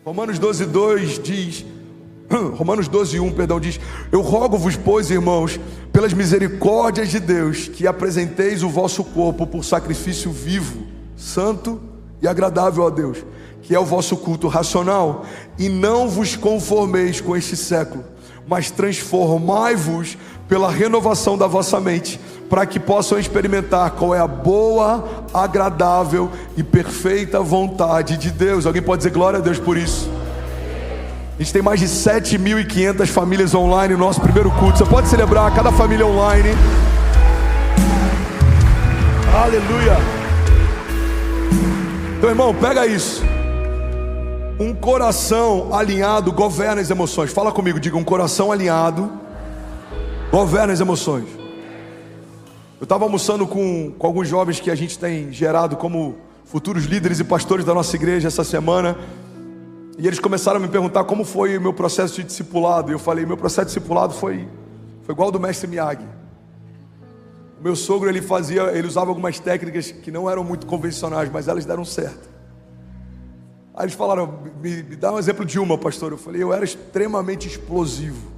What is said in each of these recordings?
Romanos 12:2 diz, Romanos 12:1, perdão, diz: eu rogo-vos, pois, irmãos, pelas misericórdias de Deus, que apresenteis o vosso corpo por sacrifício vivo, santo e agradável a Deus, que é o vosso culto racional, e não vos conformeis com este século, mas transformai-vos pela renovação da vossa mente, para que possam experimentar qual é a boa, agradável e perfeita vontade de Deus. Alguém pode dizer glória a Deus por isso? A gente tem mais de 7.500 famílias online no nosso primeiro culto. Você pode celebrar cada família online. Aleluia. Então, irmão, pega isso. Um coração alinhado governa as emoções. Fala comigo, diga: um coração alinhado governa as emoções. Eu estava almoçando com alguns jovens que a gente tem gerado como futuros líderes e pastores da nossa igreja essa semana. E eles começaram a me perguntar como foi o meu processo de discipulado. E eu falei: meu processo de discipulado foi igual ao do mestre Miyagi. O meu sogro, ele usava algumas técnicas que não eram muito convencionais, mas elas deram certo. Aí eles falaram: me dá um exemplo de uma, pastor. Eu falei: eu era extremamente explosivo.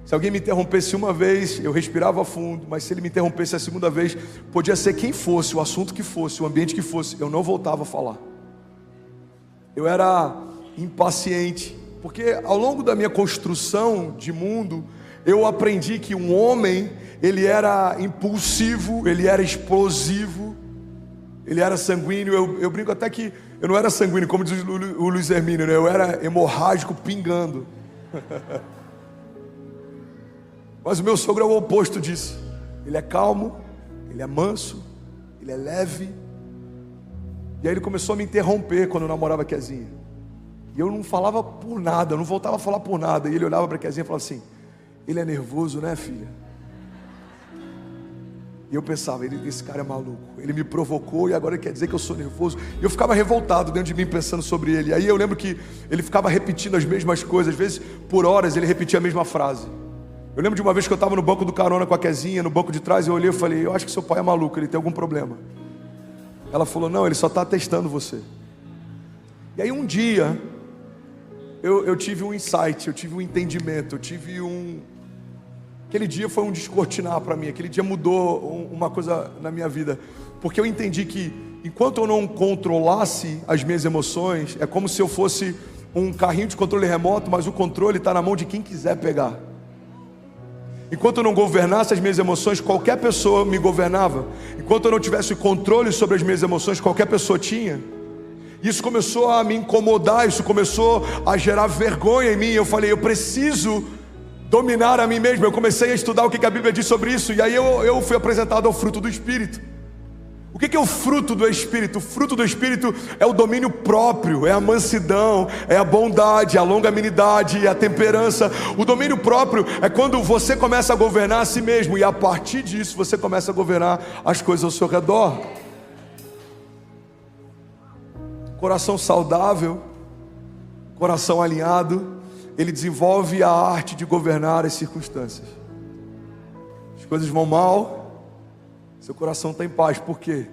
Se alguém me interrompesse uma vez, eu respirava fundo, mas se ele me interrompesse a segunda vez, podia ser quem fosse, o assunto que fosse, o ambiente que fosse, eu não voltava a falar. Eu era impaciente, porque ao longo da minha construção de mundo, eu aprendi que um homem, ele era impulsivo, ele era explosivo, ele era sanguíneo. Eu brinco até que eu não era sanguíneo, como diz o Luiz Hermínio, né? Eu era hemorrágico pingando. Mas o meu sogro é o oposto disso. Ele é calmo, ele é manso, ele é leve. E aí ele começou a me interromper quando eu namorava a Kezinha. E eu não falava por nada, eu não voltava a falar por nada. E ele olhava para a Kezinha e falava assim: ele é nervoso, né, filha? E eu pensava: esse cara é maluco. Ele me provocou e agora ele quer dizer que eu sou nervoso. E eu ficava revoltado dentro de mim pensando sobre ele. Aí eu lembro que ele ficava repetindo as mesmas coisas. Às vezes, por horas, ele repetia a mesma frase. Eu lembro de uma vez que eu estava no banco do carona com a Kezinha, no banco de trás, eu olhei e falei: eu acho que seu pai é maluco, ele tem algum problema. Ela falou: não, ele só está testando você. E aí um dia, eu tive um insight, eu tive um entendimento, aquele dia foi um descortinar para mim, aquele dia mudou uma coisa na minha vida. Porque eu entendi que, enquanto eu não controlasse as minhas emoções, é como se eu fosse um carrinho de controle remoto, mas o controle está na mão de quem quiser pegar. Enquanto eu não governasse as minhas emoções, qualquer pessoa me governava. Enquanto eu não tivesse controle sobre as minhas emoções, qualquer pessoa tinha. Isso começou a me incomodar, isso começou a gerar vergonha em mim. Eu falei: eu preciso dominar a mim mesmo. Eu comecei a estudar o que a Bíblia diz sobre isso. E aí eu fui apresentado ao fruto do Espírito. O que é o fruto do Espírito? O fruto do Espírito é o domínio próprio, é a mansidão, é a bondade, a longanimidade, a temperança. O domínio próprio é quando você começa a governar a si mesmo, e a partir disso você começa a governar as coisas ao seu redor. Coração saudável, coração alinhado, ele desenvolve a arte de governar as circunstâncias. As coisas vão mal, seu coração está em paz. Por quê?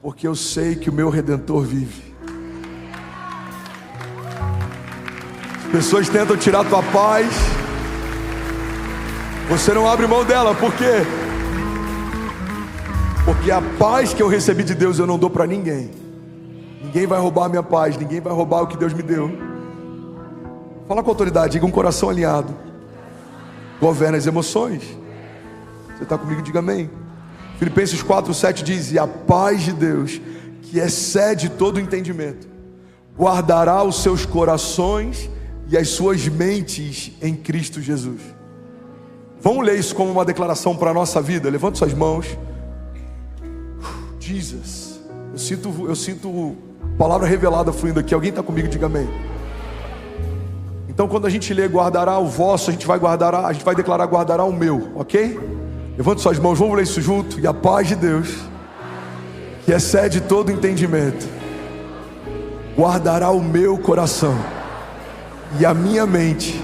Porque eu sei que o meu Redentor vive. As pessoas tentam tirar a tua paz, você não abre mão dela. Por quê? Porque a paz que eu recebi de Deus eu não dou para ninguém. Ninguém vai roubar a minha paz, ninguém vai roubar o que Deus me deu. Fala com autoridade, diga: um coração alinhado governa as emoções. Você está comigo? Diga amém. Filipenses 4:7 diz: e a paz de Deus, que excede todo o entendimento, guardará os seus corações e as suas mentes em Cristo Jesus. Vamos ler isso como uma declaração para a nossa vida? Levante suas mãos. Jesus, eu sinto palavra revelada fluindo aqui. Alguém está comigo? Diga amém. Então, quando a gente lê guardará o vosso, a gente vai declarar guardará o meu, ok? Levante suas mãos, vamos ler isso junto. E a paz de Deus, que excede todo entendimento, guardará o meu coração e a minha mente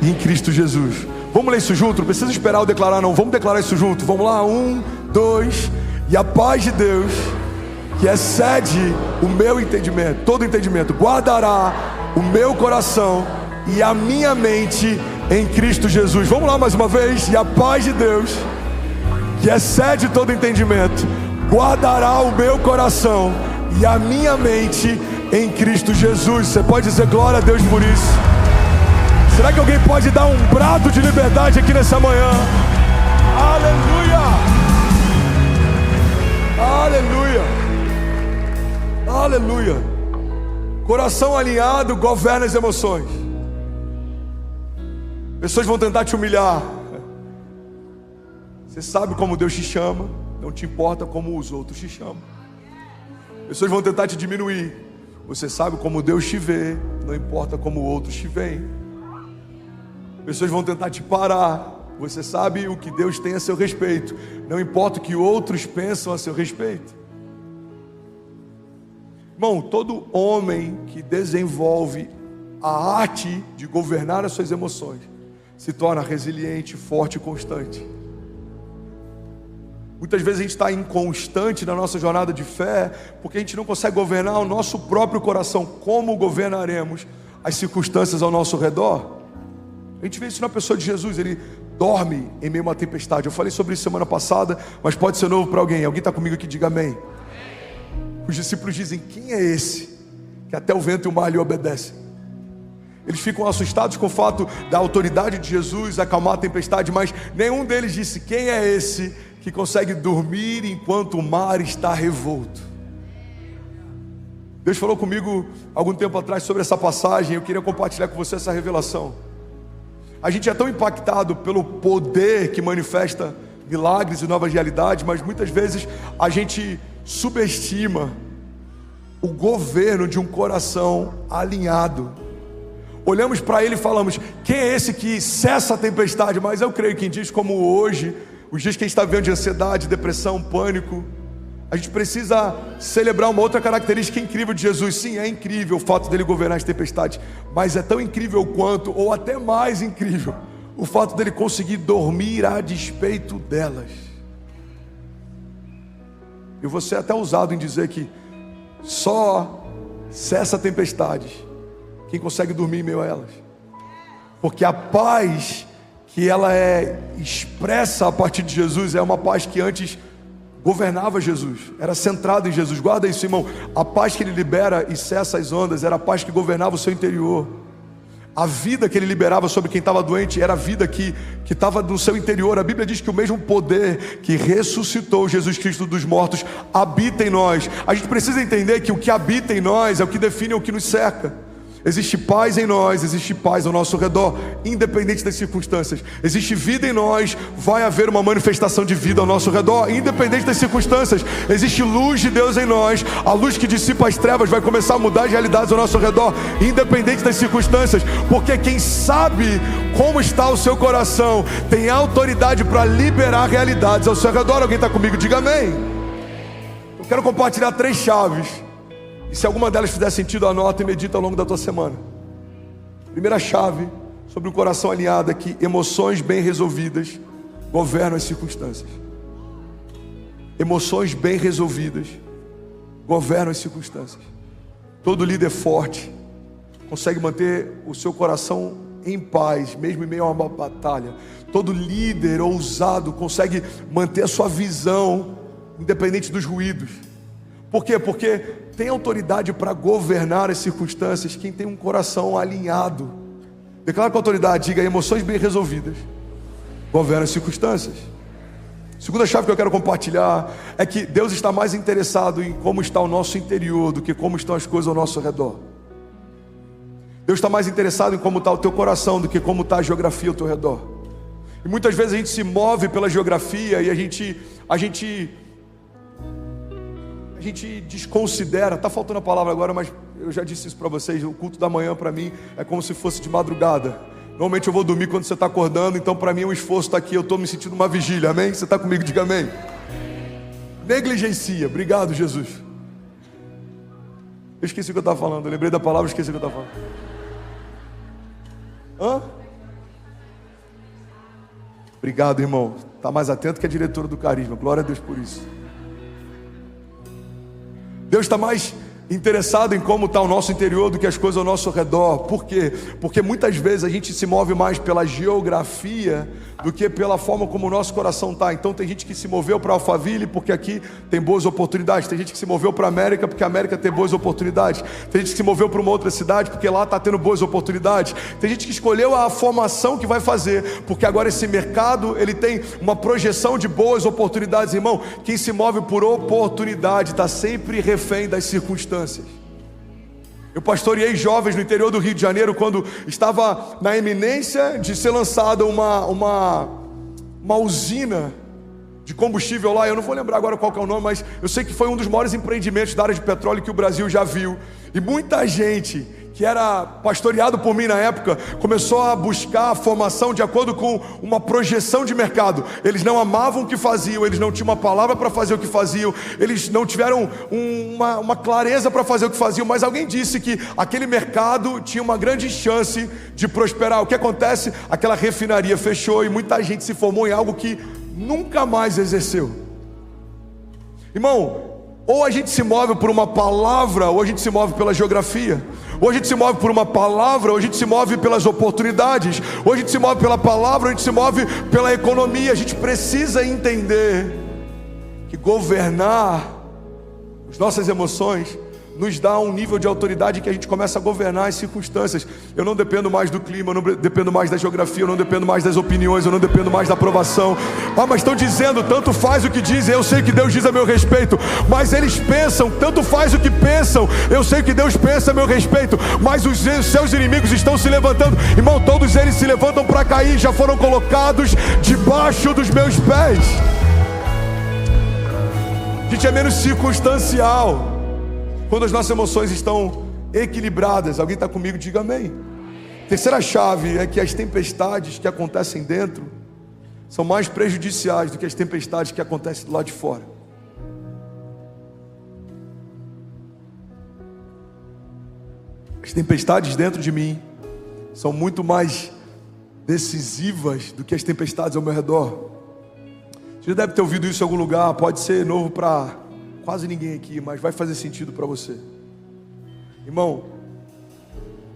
em Cristo Jesus. Vamos ler isso junto, não precisa esperar eu declarar não, vamos declarar isso junto. Vamos lá, 1, 2. E a paz de Deus, que excede o meu entendimento, todo entendimento, guardará o meu coração e a minha mente em Cristo Jesus. Vamos lá mais uma vez. E a paz de Deus, que excede todo entendimento, guardará o meu coração e a minha mente em Cristo Jesus. Você pode dizer glória a Deus por isso? Será que alguém pode dar um brado de liberdade aqui nessa manhã? Aleluia! Aleluia! Aleluia! Coração alinhado governa as emoções. Pessoas vão tentar te humilhar. Você sabe como Deus te chama, não te importa como os outros te chamam. Pessoas vão tentar te diminuir. Você sabe como Deus te vê, não importa como outros te veem. Pessoas vão tentar te parar. Você sabe o que Deus tem a seu respeito, não importa o que outros pensam a seu respeito. Irmão, todo homem que desenvolve a arte de governar as suas emoções se torna resiliente, forte e constante. Muitas vezes a gente está inconstante na nossa jornada de fé, porque a gente não consegue governar o nosso próprio coração. Como governaremos as circunstâncias ao nosso redor? A gente vê isso na pessoa de Jesus. Ele dorme em meio a uma tempestade. Eu falei sobre isso semana passada, mas pode ser novo para alguém. Alguém está comigo aqui? Diga amém. Os discípulos dizem: quem é esse que até o vento e o mar lhe obedecem? Eles ficam assustados com o fato da autoridade de Jesus acalmar a tempestade, mas nenhum deles disse: quem é esse que consegue dormir enquanto o mar está revolto? Deus falou comigo algum tempo atrás sobre essa passagem. Eu queria compartilhar com você essa revelação. A gente é tão impactado pelo poder que manifesta milagres e novas realidades, mas muitas vezes a gente subestima o governo de um coração alinhado. Olhamos para ele e falamos: quem é esse que cessa a tempestade? Mas eu creio que em dias como hoje, os dias que a gente está vivendo de ansiedade, depressão, pânico, a gente precisa celebrar uma outra característica incrível de Jesus. Sim, é incrível o fato dele governar as tempestades, mas é tão incrível quanto, ou até mais incrível, o fato dele conseguir dormir a despeito delas. Eu vou ser até ousado em dizer que só cessa tempestades quem consegue dormir em meio a elas, porque a paz que ela é expressa a partir de Jesus é uma paz que antes governava Jesus, era centrada em Jesus. Guarda isso, irmão. A paz que ele libera e cessa as ondas era a paz que governava o seu interior. A vida que ele liberava sobre quem estava doente era a vida que estava no seu interior. A Bíblia diz que o mesmo poder que ressuscitou Jesus Cristo dos mortos habita em nós. A gente precisa entender que o que habita em nós é o que define o que nos cerca. Existe paz em nós, existe paz ao nosso redor, independente das circunstâncias. Existe vida em nós, vai haver uma manifestação de vida ao nosso redor, independente das circunstâncias. Existe luz de Deus em nós, a luz que dissipa as trevas vai começar a mudar as realidades ao nosso redor, independente das circunstâncias. Porque quem sabe como está o seu coração tem autoridade para liberar realidades ao seu redor. Alguém está comigo? Diga amém. Eu quero compartilhar 3 chaves. E se alguma delas fizer sentido, anota e medita ao longo da tua semana. Primeira chave sobre o coração alinhado é que emoções bem resolvidas governam as circunstâncias. Emoções bem resolvidas governam as circunstâncias. Todo líder forte consegue manter o seu coração em paz, mesmo em meio a uma batalha. Todo líder ousado consegue manter a sua visão independente dos ruídos. Por quê? Porque tem autoridade para governar as circunstâncias quem tem um coração alinhado. Declara com autoridade, diga: emoções bem resolvidas governam as circunstâncias. Segunda chave que eu quero compartilhar é que Deus está mais interessado em como está o nosso interior do que como estão as coisas ao nosso redor. Deus está mais interessado em como está o teu coração do que como está a geografia ao teu redor. E muitas vezes a gente se move pela geografia e a gente desconsidera. Está faltando a palavra agora, mas eu já disse isso para vocês. O culto da manhã para mim é como se fosse de madrugada. Normalmente eu vou dormir quando você está acordando, então para mim o esforço está aqui. Eu estou me sentindo uma vigília, amém? Você está comigo? Diga amém. Negligencia. Obrigado, Jesus. Eu esqueci o que eu estava falando. Eu lembrei da palavra, esqueci o que eu estava falando. Obrigado, irmão. Está mais atento que a diretora do Carisma. Glória a Deus por isso. Deus está mais interessado em como está o nosso interior do que as coisas ao nosso redor. Por quê? Porque muitas vezes a gente se move mais pela geografia do que pela forma como o nosso coração está. Então tem gente que se moveu para Alphaville porque aqui tem boas oportunidades. Tem gente que se moveu para a América porque a América tem boas oportunidades. Tem gente que se moveu para uma outra cidade porque lá está tendo boas oportunidades. Tem gente que escolheu a formação que vai fazer porque agora esse mercado ele tem uma projeção de boas oportunidades. Irmão, quem se move por oportunidade está sempre refém das circunstâncias. Eu pastoreei jovens no interior do Rio de Janeiro quando estava na iminência de ser lançada uma usina de combustível lá. Eu não vou lembrar agora qual que é o nome, mas eu sei que foi um dos maiores empreendimentos da área de petróleo que o Brasil já viu. E muita gente que era pastoreado por mim na época, começou a buscar a formação de acordo com uma projeção de mercado. Eles não amavam o que faziam, eles não tinham uma palavra para fazer o que faziam, eles não tiveram uma clareza para fazer o que faziam, mas alguém disse que aquele mercado tinha uma grande chance de prosperar. O que acontece? Aquela refinaria fechou e muita gente se formou em algo que nunca mais exerceu. Irmão, ou a gente se move por uma palavra, ou a gente se move pela geografia. Ou a gente se move por uma palavra, ou a gente se move pelas oportunidades. Ou a gente se move pela palavra, ou a gente se move pela economia. A gente precisa entender que governar as nossas emoções nos dá um nível de autoridade que a gente começa a governar as circunstâncias. Eu não dependo mais do clima, eu não dependo mais da geografia, eu não dependo mais das opiniões, eu não dependo mais da aprovação. Mas estão dizendo, tanto faz o que dizem, eu sei que Deus diz a meu respeito. Mas eles pensam, tanto faz o que pensam, eu sei que Deus pensa a meu respeito. Mas os seus inimigos estão se levantando. Irmão, todos eles se levantam para cair, já foram colocados debaixo dos meus pés. A gente é menos circunstancial quando as nossas emoções estão equilibradas. Alguém está comigo? Diga amém. Terceira chave é que as tempestades que acontecem dentro são mais prejudiciais do que as tempestades que acontecem do lado de fora. As tempestades dentro de mim são muito mais decisivas do que as tempestades ao meu redor. Você já deve ter ouvido isso em algum lugar, pode ser novo para quase ninguém aqui, mas vai fazer sentido para você. Irmão,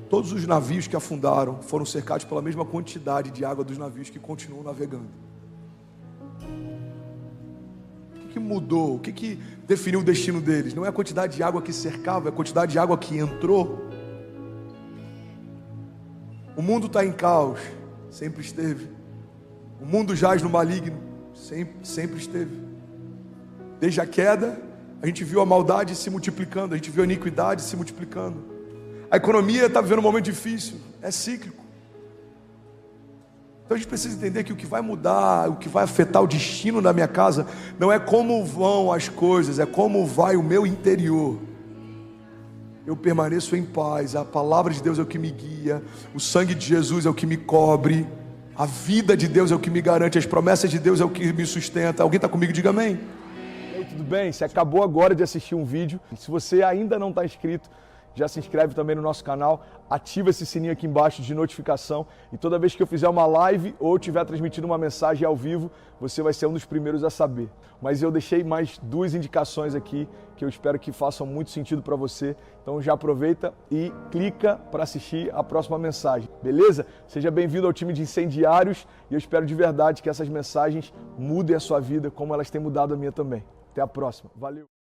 todos os navios que afundaram foram cercados pela mesma quantidade de água dos navios que continuam navegando. O que mudou? O que definiu o destino deles? Não é a quantidade de água que cercava, é a quantidade de água que entrou. O mundo está em caos, sempre esteve. O mundo jaz no maligno, sempre esteve. Desde a queda, a gente viu a maldade se multiplicando, a gente viu a iniquidade se multiplicando. A economia está vivendo um momento difícil, é cíclico. Então a gente precisa entender que o que vai mudar, o que vai afetar o destino da minha casa, não é como vão as coisas, é como vai o meu interior. Eu permaneço em paz, a palavra de Deus é o que me guia, o sangue de Jesus é o que me cobre, a vida de Deus é o que me garante, as promessas de Deus é o que me sustenta. Alguém está comigo? Diga amém. Tudo bem? Você acabou agora de assistir um vídeo. Se você ainda não está inscrito, já se inscreve também no nosso canal, ativa esse sininho aqui embaixo de notificação e toda vez que eu fizer uma live ou estiver transmitindo uma mensagem ao vivo, você vai ser um dos primeiros a saber. Mas eu deixei mais 2 indicações aqui que eu espero que façam muito sentido para você. Então já aproveita e clica para assistir a próxima mensagem, beleza? Seja bem-vindo ao time de incendiários e eu espero de verdade que essas mensagens mudem a sua vida como elas têm mudado a minha também. Até a próxima. Valeu!